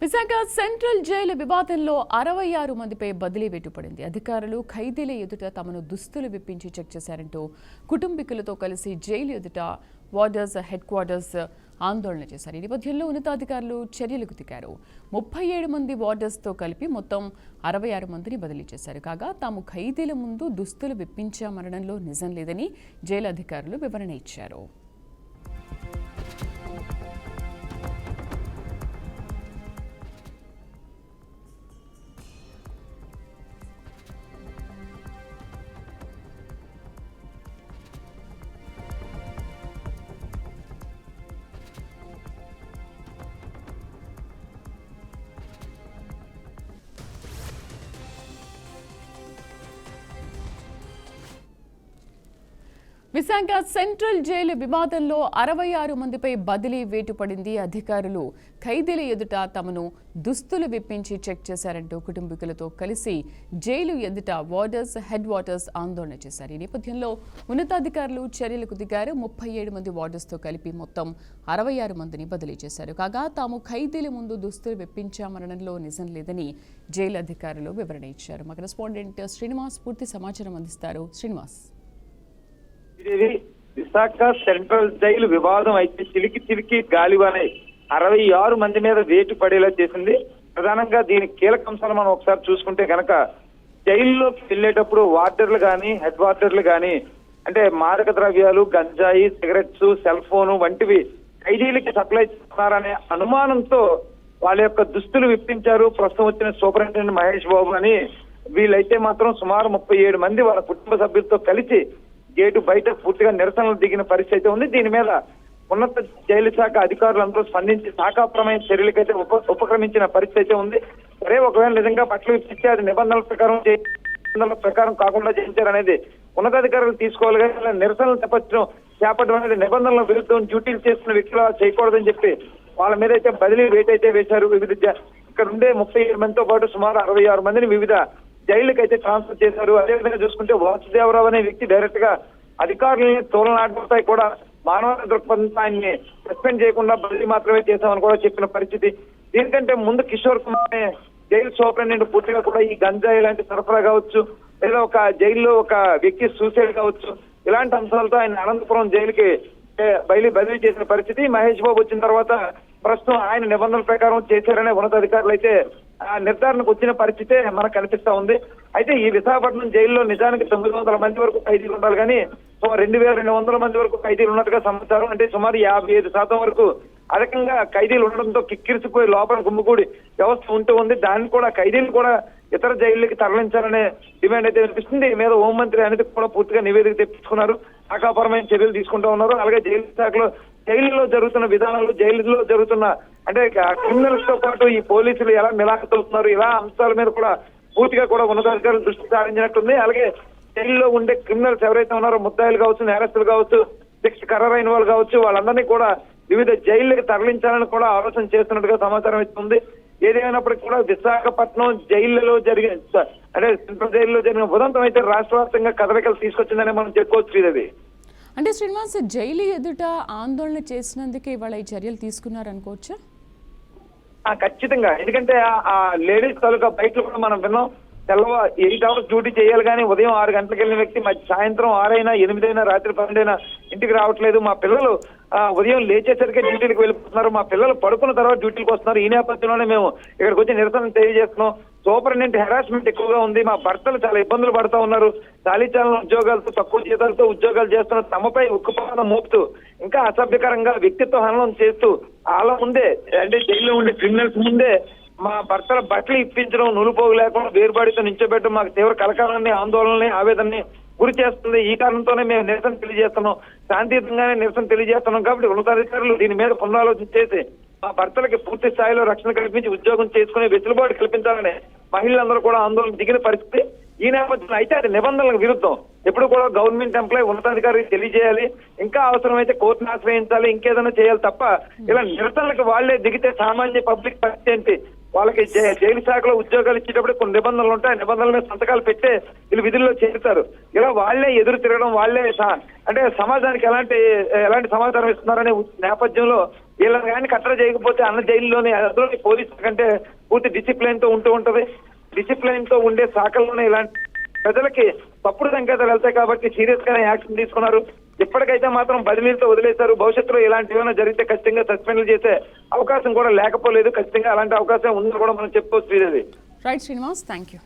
Visakha central jail వివాదంలో 66 మందిపై బదిలీ వేటుపడింది. అధికారులు ఖైదీల ఎదుట తమను దుస్తులు విప్పించి చెక్ చేశారంటూ కుటుంబీకులతో కలిసి జైలు ఎదుట వార్డర్స్ హెడ్ క్వార్టర్స్ ఆందోళన చేశారు. ఈ నేపథ్యంలో ఉన్నతాధికారులు చర్యలకు దిగారు. 37 మంది వార్డర్స్తో కలిపి మొత్తం 66 మందిని బదిలీ చేశారు. కాగా తాము ఖైదీల ముందు దుస్తులు విప్పించామనడంలో నిజం లేదని జైలు అధికారులు వివరణ ఇచ్చారు. విశాఖ సెంట్రల్ జైలు వివాదంలో 66 మందిపై బదిలీ వేటుపడింది. అధికారులు ఖైదీల ఎదుట తమను దుస్తులు విప్పించి చెక్ చేశారంటూ కుటుంబీకులతో కలిసి జైలు ఎదుట వార్డర్స్ హెడ్ క్వార్టర్స్ ఆందోళన చేశారు. ఈ నేపథ్యంలో ఉన్నతాధికారులు చర్యలకు దిగారు. 37 మంది వార్డర్స్తో కలిపి మొత్తం 66 మందిని బదిలీ చేశారు. కాగా తాము ఖైదీల ముందు దుస్తులు విప్పించామనడంలో నిజం లేదని జైలు అధికారులు వివరణ ఇచ్చారు. మా కరెస్పాండెంట్ శ్రీనివాస్ పూర్తి సమాచారం అందిస్తారు. శ్రీనివాస్, విశాఖ సెంట్రల్ జైలు వివాదం అయితే చిలికి గాలివానై 66 మంది మీద వేటు పడేలా చేసింది. ప్రధానంగా దీని కీలక అంశాలు మనం ఒకసారి చూసుకుంటే కనుక జైల్లోకి వెళ్ళేటప్పుడు వార్డర్లు కానీ హెడ్ వార్డర్లు కానీ అంటే మాదక ద్రవ్యాలు, గంజాయి, సిగరెట్స్, సెల్ ఫోను వంటివి ఖైదీలకి సప్లై చేస్తున్నారనే అనుమానంతో వాళ్ళ యొక్క దుస్తులు విప్పించారు. ప్రస్తుతం వచ్చిన సూపరింటెండెంట్ మహేష్ బాబు అని వీళ్ళైతే మాత్రం సుమారు 37 మంది వాళ్ళ కుటుంబ సభ్యులతో కలిసి గేటు బయట పూర్తిగా నిరసనలు దిగిన పరిస్థితి ఉంది. దీని మీద ఉన్నత జైలు శాఖ అధికారులందరూ స్పందించి శాఖాపరమైన చర్యలకైతే ఉపక్రమించిన పరిస్థితి ఉంది. సరే, ఒకవేళ నిజంగా బట్టలు ఇప్పించి అది నిబంధనల ప్రకారం కాకుండా చేయించారనేది ఉన్నతాధికారులు తీసుకోవాలి. కానీ నిరసనలు చేపట్టడం అనేది నిబంధనల విరుద్ధం, డ్యూటీలు చేస్తున్న వ్యక్తులు చేయకూడదని చెప్పి వాళ్ళ మీద అయితే బదిలీ వేటైతే వేశారు. ఇక్కడ ఉండే 37 మందితో పాటు సుమారు 66 మందిని వివిధ జైలుకైతే ట్రాన్స్ఫర్ చేశారు. అదేవిధంగా చూసుకుంటే వాసుదేవరావు అనే వ్యక్తి డైరెక్ట్ గా అధికారులని తోలనాటపై కూడా మానవ దృక్పథంతో ఆయన్ని సస్పెండ్ చేయకుండా బదిలీ మాత్రమే చేశామని కూడా చెప్పిన పరిస్థితి. దీనికంటే ముందు కిషోర్ కుమార్ అనే జైలు సూపరింటెండెంట్ పూర్తిగా కూడా ఈ గంజాయి లాంటి సరఫరా కావచ్చు, లేదా ఒక జైల్లో ఒక వ్యక్తి సూసైడ్ కావచ్చు, ఇలాంటి అంశాలతో ఆయన అనంతపురం జైలుకి బదిలీ చేసిన పరిస్థితి. మహేష్ బాబు వచ్చిన తర్వాత ప్రస్తుతం ఆయన నిబంధనల ప్రకారం చేశారనే ఉన్నతాధికారులు అయితే నిర్ధారణకు వచ్చిన పరిస్థితే మనకు కనిపిస్తా ఉంది. అయితే ఈ విశాఖపట్నం జైల్లో నిజానికి 900 మంది వరకు ఖైదీలు ఉండాలి, కానీ సుమారు 2200 మంది వరకు ఖైదీలు ఉన్నట్టుగా సమాచారం. అంటే సుమారు 55% వరకు అధికంగా ఖైదీలు ఉండడంతో కిక్కిరిసిపోయి లోపల గుమ్మిగూడి వ్యవస్థ ఉంటూ ఉంది. దాన్ని కూడా ఖైదీలు కూడా ఇతర జైళ్ళకి తరలించాలనే డిమాండ్ అయితే వినిపిస్తుంది. ఈ మీద హోంమంత్రి అనిత కూడా పూర్తిగా నివేదిక తెప్పించుకున్నారు. శాఖాపరమైన చర్యలు తీసుకుంటూ ఉన్నారు. అలాగే జైలు శాఖలో జైలులో జరుగుతున్న విధానాలు, జైలులో జరుగుతున్న అంటే క్రిమినల్స్ తో పాటు ఈ పోలీసులు ఎలా మిలాఖతవుతున్నారు, ఇలా అంశాల మీద కూడా పూర్తిగా కూడా ఉన్నతాధికారులు దృష్టి సారించినట్టుంది. అలాగే జైల్లో ఉండే క్రిమినల్స్ ఎవరైతే ఉన్నారో ముద్దాయిలు కావచ్చు, నేరస్తులు కావచ్చు, శిక్ష ఖరారైన వాళ్ళు కావచ్చు, వాళ్ళందరినీ కూడా వివిధ జైళ్ళకి తరలించాలని కూడా ఆలోచన చేస్తున్నట్టుగా సమాచారం ఇస్తుంది. ఏదేమైనప్పటికీ కూడా విశాఖపట్నం జైళ్లలో జరిగిన అంటే సెంట్రల్ జైల్లో జరిగిన ఉదంతం అయితే రాష్ట్ర వ్యాప్తంగా కదలికలు తీసుకొచ్చిందని మనం చెప్పుకోవచ్చు. శ్రీదేవి, అంటే శ్రీనివాస్, జైలు ఎదుట ఆందోళన చేసినందుకే ఇవాళ ఈ చర్యలు తీసుకున్నారనుకోవచ్చా? ఖచ్చితంగా. ఎందుకంటే ఆ లేడీస్ తాలూకా బయటలో కూడా మనం విన్నాం. 8 hours డ్యూటీ చేయాలి, కానీ ఉదయం 6 గంటలకు వెళ్ళిన వ్యక్తి సాయంత్రం 6 అయినా 8 అయినా రాత్రి 12 అయినా ఇంటికి రావట్లేదు. మా పిల్లలు ఉదయం లేచేసరికి డ్యూటీలకు వెళ్ళిపోతున్నారు, మా పిల్లలు పడుకున్న తర్వాత డ్యూటీలకు వస్తున్నారు. ఈ నేపథ్యంలోనే మేము ఇక్కడికి వచ్చి నిరసన తెలియజేస్తున్నాం. సూపరింటెండెంట్ హెరాస్మెంట్ ఎక్కువగా ఉంది, మా భర్తలు చాలా ఇబ్బందులు పడుతూ ఉన్నారు, చాలీచాలన ఉద్యోగాలతో తక్కువ జీతాలతో ఉద్యోగాలు చేస్తున్న తమపై ఉక్కుపాదం మోపుతూ ఇంకా అసభ్యకరంగా వ్యక్తిత్వ హననం చేస్తూ వాళ్ళ ముందే అంటే జైల్లో ఉండే క్రిమినల్స్ ముందే మా భర్తల బట్టలు ఇప్పించడం, నులుపోగు లేకుండా వేరుబాడితో నించోబెట్టడం మాకు తీవ్ర కలకాలాన్ని, ఆందోళనని, ఆవేదనని గురి చేస్తుంది. ఈ కారణంతోనే మేము నిరసన తెలియజేస్తున్నాం, శాంతియుతంగానే నిరసన తెలియజేస్తున్నాం. కాబట్టి ఉన్నతాధికారులు దీని మీద పునరాలోచన చేసి మా భర్తలకి పూర్తి స్థాయిలో రక్షణ కల్పించి ఉద్యోగం చేసుకునే వెసులుబాటు కల్పించాలని మహిళలందరూ కూడా ఆందోళన దిగిన పరిస్థితి. ఈ నేపథ్యంలో అయితే అది నిబంధనలకు విరుద్ధం. ఎప్పుడు కూడా గవర్నమెంట్ ఎంప్లాయ్ ఉన్నతాధికారికి తెలియజేయాలి, ఇంకా అవసరమైతే కోర్టును ఆశ్రయించాలి, ఇంకేదైనా చేయాలి తప్ప ఇలా నిరసనలకు వాళ్లే దిగితే సామాన్య పబ్లిక్ పరిస్థితి ఏంటి? వాళ్ళకి జైలు శాఖలో ఉద్యోగాలు ఇచ్చేటప్పుడు కొన్ని నిబంధనలు ఉంటాయి. నిబంధనల మీద సంతకాలు పెట్టే వీళ్ళు విధుల్లో చేరుతారు. ఇలా వాళ్లే ఎదురు తిరగడం, వాళ్లే అంటే సమాజానికి ఎలాంటి సమాచారం ఇస్తున్నారనే నేపథ్యంలో వీళ్ళని కానీ కట్టడి చేయకపోతే అన్న జైల్లోనే అందులోని పోలీసుల కంటే పూర్తి డిసిప్లిన్ తో ఉంటది. డిసిప్లిన్ తో ఉండే శాఖల్లోనే ఇలాంటి ప్రజలకి తప్పుడు సంకేతాలు వెళ్తాయి కాబట్టి సీరియస్ గానే యాక్షన్ తీసుకున్నారు. ఇప్పటికైతే మాత్రం బదిలీలతో వదిలేశారు. భవిష్యత్తులో ఇలాంటి ఏమైనా జరిగితే ఖచ్చితంగా సస్పెండ్ చేసే అవకాశం కూడా లేకపోలేదు. ఖచ్చితంగా అలాంటి అవకాశం ఉందని కూడా మనం చెప్పుకోవచ్చు. Right Srinivas, thank you.